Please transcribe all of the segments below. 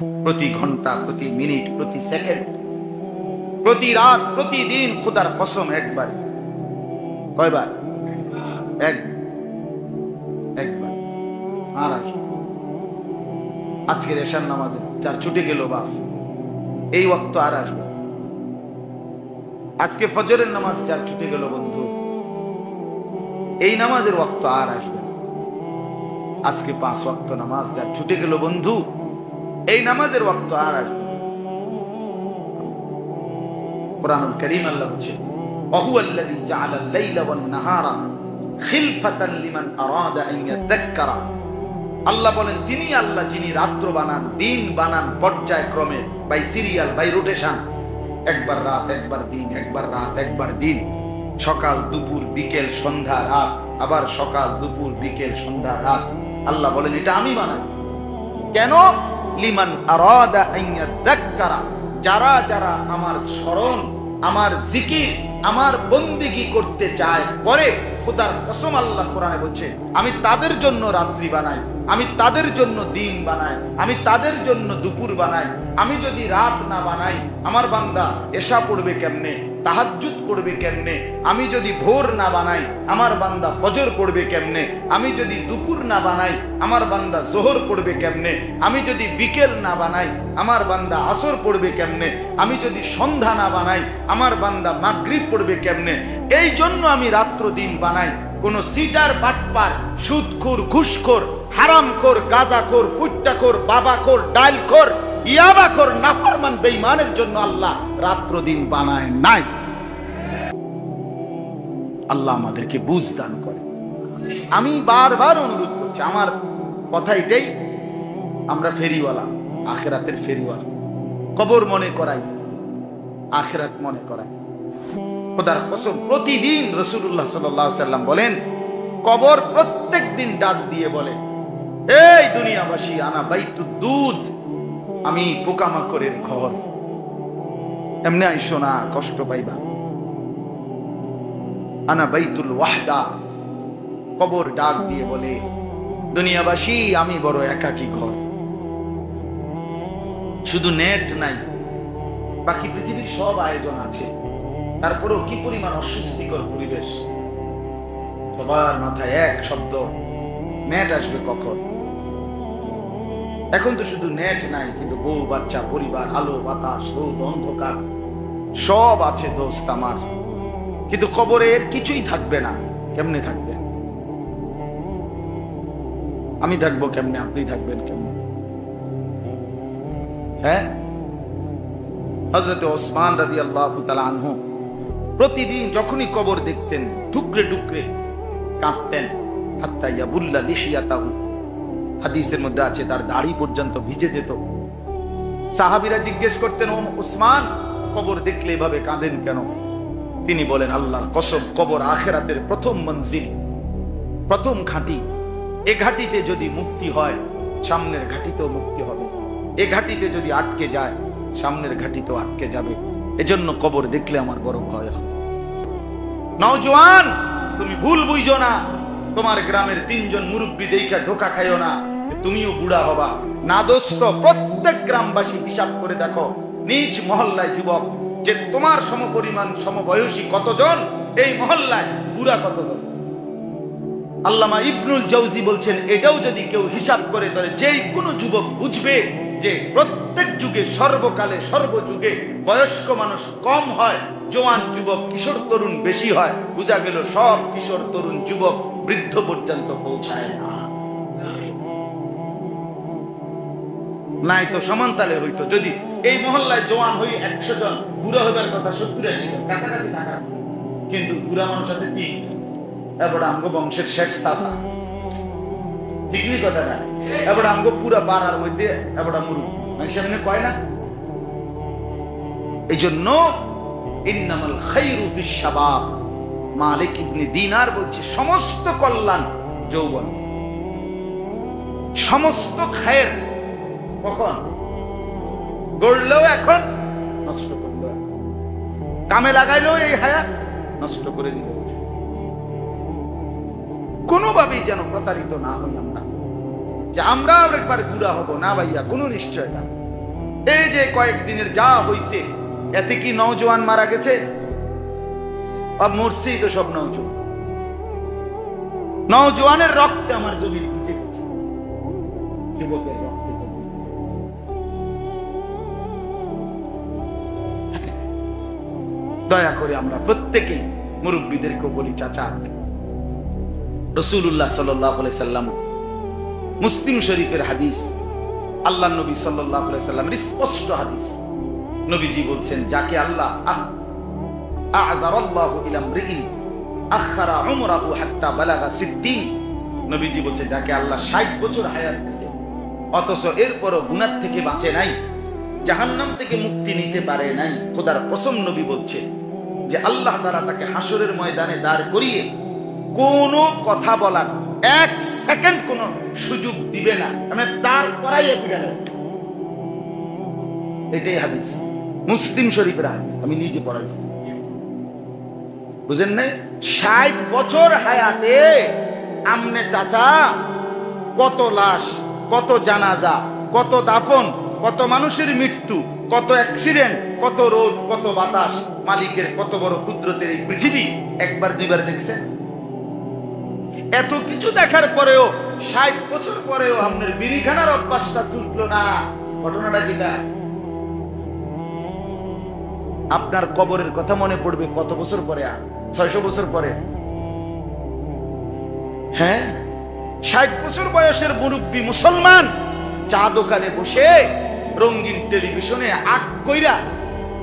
প্রতি ঘন্টা, প্রতি মিনিট, প্রতি সেকেন্ড, প্রতি রাত, প্রতিদিন খোদার কসম একবার। কয়বার? একবার। আর আসবে আজকের এশার নামাজে যার ছুটে গেল বাপ, এই ওয়াক্ত আর আসবে। আজকে ফজরের নামাজ যার ছুটে গেল বন্ধু, এই নামাজের ওয়াক্ত আর আসবে। আজকে 5 ওয়াক্ত নামাজ যার ছুটে গেল বন্ধু, এই নামাজের ওয়াক্ত আর আসবে। কুরআনুল কারীম আল্লাহ বলছে, ওয়াহুয়াল্লাযী জাআলাল লাইলা ওয়ান নাহারা খিলফাতান লিমান আরাদা আন ইয়াযাক্কারা। আল্লাহ বলেন, তিনি আল্লাহ যিনি রাত্র বানান, দিন বানান পর্যায়ক্রমে, বাই সিরিয়াল, বাই রোটেশন। একবার রাত, একবার দিন, একবার রাত, একবার দিন, সকাল দুপুর বিকেল সন্ধ্যা রাত, আবার সকাল দুপুর বিকেল সন্ধ্যা রাত। আল্লাহ বলেন, এটা আমি বানাই। কেন? লিমান আরাদা আন ইয়াযাক্কারা, যারা যারা আমার স্মরণ, আমার জিকির, আমার বন্দেগী করতে চায় করে। খোদার কসম আল্লাহ কোরআনে বলছে, আমি তাদের জন্য রাত্রি বানাই, আমি তাদের জন্য দিন বানাই, আমি তাদের জন্য দুপুর বানাই। আমি যদি রাত না বানাই, আমার বান্দা এশা পড়বে কেমনে, তাহাজ্জুদ করবে কেমনে? আমি যদি ভোর না বানাই, আমার বান্দা ফজর পড়বে কেমনে? আমি যদি দুপুর না বানাই, আমার বান্দা জোহর পড়বে কেমনে? আমি যদি বিকেল না বানাই, আমার বান্দা আসর পড়বে কেমনে? আমি যদি সন্ধ্যা না বানাই, আমার বান্দা মাগরিব পড়বে কেমনে? এই জন্য আমি রাত্র দিন বানাই। কোন সিটার, বাটপার, সুদখোর, ঘুষখোর, হারামখোর, গাঁজাখোর, ফুট্টাখোর, বাবাখোর, ডালখোর, ইয়াবাখোর, নাফরমান, বেঈমানের জন্য আল্লাহ রাত্র দিন বানায় নাই। আল্লাহ আমাদেরকে বুঝ দান করে। আমি বারবার অনুরোধ করছি, আমার কথা এটাই, আমরা ফেরিওয়ালা, আখিরাতের ফেরিওয়ালা। কবর মনে করাই, আখিরাত মনে করাই। খোদার কসম, প্রতিদিন রাসূলুল্লাহ সাল্লাল্লাহু আলাইহি ওয়াসাল্লাম বলেন, কবর প্রত্যেক দিন ডাক দিয়ে বলে, এই দুনিয়াবাসী, আনা বাইতুদ দুদ, আমি পোকামাকড়ের ঘর, এমনি আইসো না, কষ্ট পাইবা। আনা বাইতুল ওয়াহদা, কবর ডাক দিয়ে বলে, দুনিয়াবাসী, আমি বড় একাকী ঘর। শুধু নেট নাই, বাকি পৃথিবীর সব আয়োজন আছে, তারপরেও কি পরিমাণ অস্বস্তিকর পরিবেশ। সবার মাথায় এক শব্দ, নেট আসবে কখন? এখন তো শুধু নেট নাই, কিন্তু বউ বাচ্চা, পরিবার, আলো বাতাস, রোদ অন্ধকার সব আছে দোস্ত আমার। কিন্তু কবরের কিছুই থাকবে না। কেমনে থাকবে? আমি থাকবো কেমনে? আপনি থাকবেন কেমনে? হ্যাঁ, হযরত ওসমান রাদিয়াল্লাহু তাআলা আনহু প্রতিদিন যখনই কবর দেখতেন, টুকরে টুকরে কাঁপতেন। হাত্তা ইয়াবুল্লা লিহিয়াতাহু, হাদিসের মধ্যে আছে তার দাড়ি পর্যন্ত ভিজে যেত। সাহাবীরা জিজ্ঞেস করতেন, ও ওসমান, কবর দেখলে এভাবে কাঁদেন কেন? তিনি বলেন, আল্লাহর কসম, কবর আখিরাতের প্রথম মঞ্জিল, প্রথম ঘাঁটি। এ ঘাঁটিতে যদি মুক্তি হয়, সামনের ঘাঁটিতেও মুক্তি হবে। এ ঘাঁটিতে যদি আটকে যায়, সামনের ঘাঁটিতেও আটকে যাবে। এজন্য কবর দেখলে আমার বড় ভয় হয়। নওজোয়ান, তুমি ভুল বুঝো না। তোমার গ্রামের 3 জন মুরব্বী দেখা ধোকা খাইও না, তুমিও বুড়া হবা না দোস্ত। প্রত্যেক গ্রামবাসী হিসাব করে দেখো, নিজ মহল্লায় যুবক যে তোমার সমপরিমাণ সমবয়সী কতজন, এই মহল্লায় বুড়া কতজন। আল্লামা ইবনুল জাওজি বলছেন, এটাও যদি কেউ হিসাব করে, তাহলে যেই কোনো যুবক বুঝবে যে প্রত্যেক যুগে, সর্বকালে, সর্বযুগে বয়স্ক মানুষ কম হয়, জওয়ান যুবক, কিশোর তরুণ বেশি হয়। বুঝা গেল সব কিশোর তরুণ যুবক বৃদ্ধ পর্যন্ত পৌঁছায় না। নাই তো সমান তালে হইতো। যদি এই মহল্লায় জওয়ান হই 100 জন, বুড়া হবার কথা 70-80 জন, কাছাকাছি থাকা। কিন্তু বুড়া মানুষ আছে 3। এবার আমগো বংশের শেষ চাচা, ঠিক নেই কথাটা। এবার আমগো পুরা পাড়ার মধ্যে এবার মুরু সামনে কয় না। এই জন্য ইন্নামাল খায়রু ফিশ শাবাব, মালিক ইবনে দিনার বলছে, সমস্ত কল্যাণ যৌবন, সমস্ত খায়ের কখন? গড়লেও এখন, নষ্ট করলেও এখন, কামে লাগাইলেও এই হায়াত নষ্ট করে দিল। কোনোভাবেই যেন প্রতারিত না হই আমরা, যে আমরা একবার বুড়া হব না ভাইয়া, কোনো নিশ্চয়তা। এই যে কয়েকদিনের যা হইছে, এতে কি নওজোয়ান মারা গেছে? মরছেই তো সব নওজোয়ান। নওজোয়ানের রক্তে আমার জমি ভিজে গেছে, যুবকের রক্তে। দয়া করে আমরা প্রত্যেকেই মুরব্বীদেরকে বলি, চাচা, রাসূলুল্লাহ সাল্লাল্লাহু আলাইহি সাল্লাম, মুসলিম শরীফের হাদিস, আল্লাহ নবী সাল্লাল্লাহু আলাইহি সাল্লামের স্পষ্ট হাদিস, নবীজি বলছেন, যাকে আল্লাহ আ'যারাল্লাহু ইলা ইমরিইন আখারা উমরাহু হাত্তা বালাগা 60, নবীজি বলছে, যাকে আল্লাহ 60 বছর হায়াত দিয়েছে অথচ এরপরও গুনাহ থেকে বাঁচে নাই, জাহান্নাম থেকে মুক্তি নিতে পারে নাই, খোদার কসম নবী বলছে যে আল্লাহ তাআলা তাকে হাসরের ময়দানে দাঁড় করিয়ে কোনো কথা বলার 1 সেকেন্ড কোনো সুযোগ দিবে না, আমি দাঁড় করাইয়া ফিরাবো। এটাই হাদিস, মুসলিম শরীফের হাদিস, আমি নিজে পড়াইছি। বুঝেন নাই? 60 বছর হায়াতে আমনে চাচা কত লাশ, কত জানাজা, কত দাফন, কত মানুষের মৃত্যু, কত অ্যাক্সিডেন্ট, কত রোদ, কত বাতাস, মালিকের কত বড় কুদরতের এই পৃথিবী একবার দুইবার দেখছেন? এত কিছু দেখার পরেও 60 বছর পরেও আপনার বিড়িখানার অভ্যাসটা ছুটলো না। ঘটনাটা কি? আপনার কবরের কথা মনে পড়বে কত বছর পরে? 600 বছর পরে। হ্যাঁ, 60 বছর বয়সের মুরব্বী মুসলমান চা দোকানে বসে রঙিন টেলিভিশনে আগ কইরা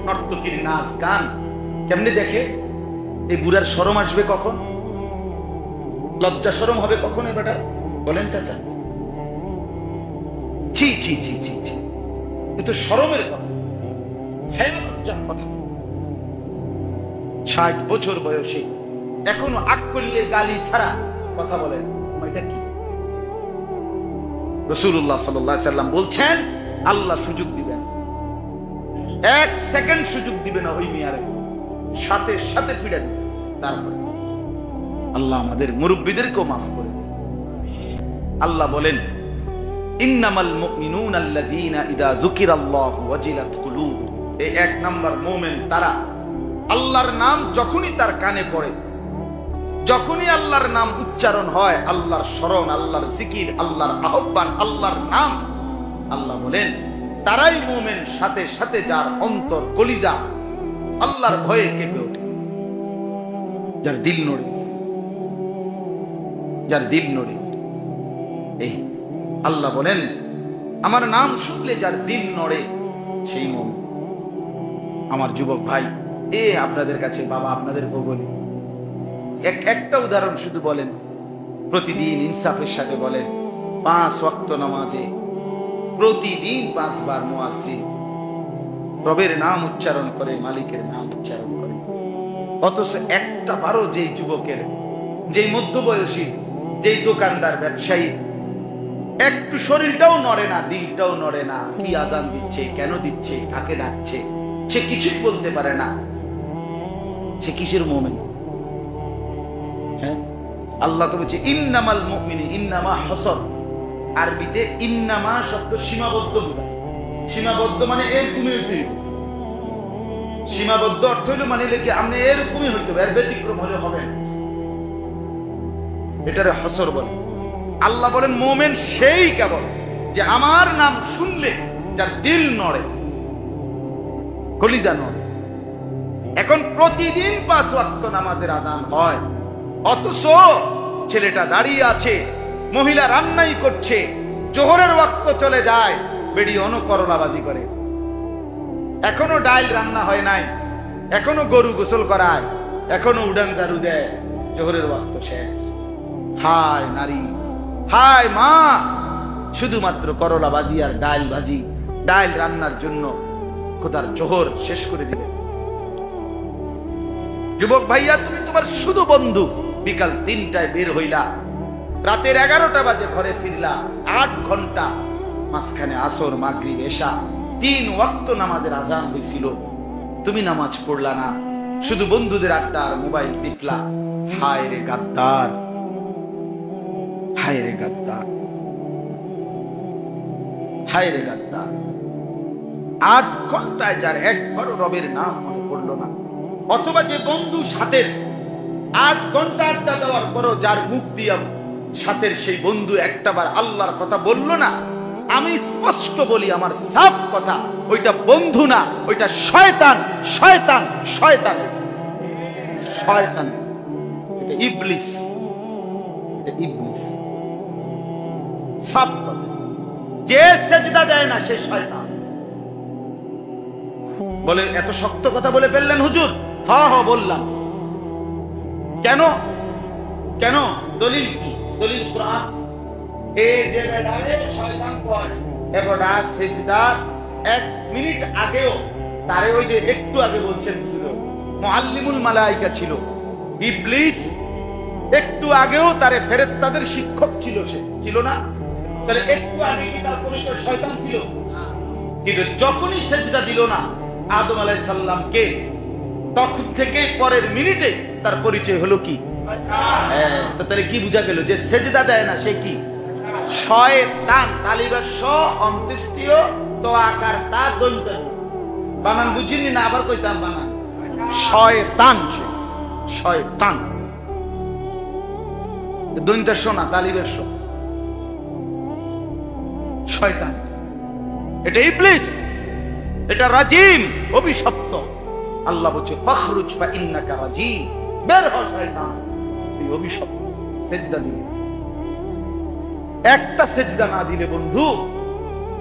নর্তকীর নাচ গান কেমনে দেখে? এই বুড়ার শরম আসবে কখন? লজ্জা শরম হবে কখন? এবারে বলেন চাচা। ছি ছি ছি ছি ছি, এ তো শরমের কথা, হ্যাঁ লজ্জার কথা। 60 বছর বয়সে এখনো আগ করলে গালি ছাড়া কথা বলেন, এটা কি? রাসূলুল্লাহ সাল্লাল্লাহু আলাইহি সাল্লাম বলছেন, আল্লাহ সুযোগ দিবেন, 1 সেকেন্ড সুযোগ দিবে না ওই মিয়ারে, সাথে সাথে ফিরে দিবে। তারপরে আল্লাহ আমাদের মুরব্বীদেরকেও মাফ করে। আল্লাহ বলেন, ইন্নামাল মুমিনুনা আল্লাযীনা ইযা যুকিরাল্লাহু ওয়াজিলাত কুলুবুহুম, এই 1 নাম্বার মুমিন তারা, আল্লাহর নাম যখনই তার কানে পড়ে, যখনই আল্লাহর নাম উচ্চারণ হয়, আল্লাহর স্মরণ, আল্লাহর জিকির, আল্লাহর আহ্বান, আল্লাহর নাম, আল্লাহ বলেন তারাই মুমিন, সাথে সাথে যার অন্তর কলিজা আল্লাহর ভয়ে কেঁপে ওঠে, যার দিল নড়ে, যার দিল নড়ে। এই আল্লাহ বলেন, আমার নাম শুনলে যার দিল নড়ে সেই মুমিন। আমার যুবক ভাই, আপনাদের কাছে বাবা, আপনাদেরকেও বলি, একটা উদাহরণ শুধু বলেন, প্রতিদিন ইনসাফের সাথে বলেন, 5 ওয়াক্ত নামাজে প্রতিদিন 5 বার মুয়াজ্জিন রবের নাম উচ্চারণ করে, মালিকের নাম উচ্চারণ করে, অথচ একটা বারও যেই যুবকের, যেই মধ্যবয়সী, যেই দোকানদার, ব্যবসায়ী একটু শরীরটাও নড়ে না, দিলটাও নড়ে না, কি আজান দিচ্ছে, কেন দিচ্ছে, কাকে ডাকছে, সে কিছুই বলতে পারে না, সে কিসের মুমিন? হ্যাঁ, আল্লাহ তো বলছে ইন্নামাল মুমিনুনা, ইন্নামা হাসর, আরবিতে ইন্নামা শব্দ সীমাবদ্ধ বোঝায়। সীমাবদ্ধ মানে এরকমই হইতে, সীমাবদ্ধ অর্থ হইল মানে কি আপনি এরকমই হইতে হবে, এর ব্যতিক্রম হলে হবে না, এটারে হাসর বলে। আল্লাহ বলেন মুমিন সেই কেবল যে আমার নাম শুনলে যার দিল নড়ে, কলিজা নড়ে। এখন প্রতিদিন 5 ওয়াক্ত নামাজের আযান হয়, অথচ ছেলেটা দাঁড়িয়ে আছে, মহিলা রান্নাই করছে, জোহরের ওয়াক্ত চলে যায়, বেড়ি অনুকরলাবাজি করে, এখনো ডাল রান্না হয় নাই, এখনো গরু গোসল করায়, এখনো উড়ান ঝাড়ু দেয়, জোহরের ওয়াক্ত শেষ। হায় নারী, হায় মা, শুধুমাত্র করলাবাজি আর ডাল ভাজি, ডাল রান্নার জন্য খোদার জোহর শেষ করে দিলেন। যুবক ভাইয়া, তুমি তোমার শুধু বন্ধু, বিকাল 3টায় বের হইলা, রাতের 11টা বাজে ঘরে ফিরলা, 8 ঘন্টা, মাঝখানে আসর, মাগরিব, এশা, 3 ওয়াক্ত নামাজের আযান হইছিল, তুমি নামাজ পড়লা না, শুধু বন্ধুদের আড্ডা আর মোবাইল টিপলা। হায় রে গাদ্দার, হায় রে গাদ্দার, হায় রে গাদ্দার। 8 ঘন্টায় যার একবারও রবের নাম মনে পড়লো না, অথবা যে বন্ধু সাথে 8 ঘন্টা আড্ডা দেওয়ার পরও যার মুখ দিয়া সাথের সেই বন্ধু একটাবার আল্লাহর কথা বলল না, আমি স্পষ্ট বলি, আমার সাফ কথা, ওইটা বন্ধু না, ওইটা শয়তান। শয়তান শয়তান শয়তান, এটা ইবলিস, এটা ইবলিস। সাফ কথা, যে সেজদা দেয় না সে শয়তান। বলে এত শক্ত কথা বলে ফেললেন হুজুর? হ্যাঁ হ্যাঁ বললাম। কেন কেন? দলিল কি? দলিল কোরআন। এই যে বেড়ারে শয়তান কয়, এবারে সেজদার 1 মিনিট আগেও তারে ওই যে একটু আগে বলছেন মুআল্লিমুল মালায়েকা ছিল ইবলিস, একটু আগেও তারে ফেরেশতাদের শিক্ষক ছিল, সে ছিল না? তাহলে একটু আগে কি তার পরিচয় শয়তান ছিল? কিন্তু যখনই সেজদা দিল না আদম আলাইহিস সালামকে, তখন থেকে পরের মিনিটে তার পরিচয় হলো কি? তো তাহলে কি বুঝা গেল? যে সেজদা দেয় না সে কি? শয়তান। তালিবাস অন্ত্যেষ্টিয় তো আকার তা দন্ত বানান বুঝিনি না, আবার কইতাম বানান। শয়তান, সে শয়তান। দন্তের শোনা তালিবের শয়তান, এটা ইবলিস, এটা রাজিম, অভিশপ্ত। আল্লাহ বলছে ফখরুজ ফা ইন্নাকা রাজিম, বের হ শয়তান, তুই অভিশপ্ত। সেজদা দিলে, একটা সেজদা না দিলে বন্ধু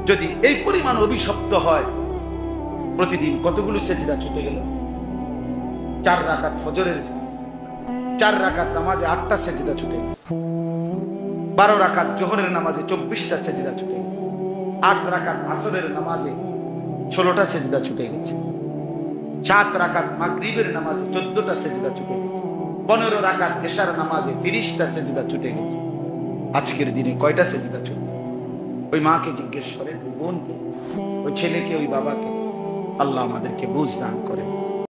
যদি এই পরিমাণ অভিশপ্ত হয়, প্রতিদিন কতগুলো সেজদা ছুটে গেল? 4 রাকাত ফজরের, 4 রাকাত নামাজে 8টা সেজদা ছুটে গেছে। 12 রাকাত জোহরের নামাজে 24টা সেজদা ছুটে গেছে। 8 রাকাত আসরের নামাজে 16টা সেজদা ছুটে গেছে। 7 রাকাত মাগরিবের নামাজে 14টা সেজদা ছুটে গেছে। 15 রাকাত এশার নামাজে 30টা সেজদা ছুটে গেছে। আজকের দিনে কয়টা সেজদা ছুটে? ওই মাকে জিজ্ঞেস করেন, ওই বোনকে, ওই ছেলেকে, ওই বাবাকে। আল্লাহ আমাদেরকে বুঝ দান করেন।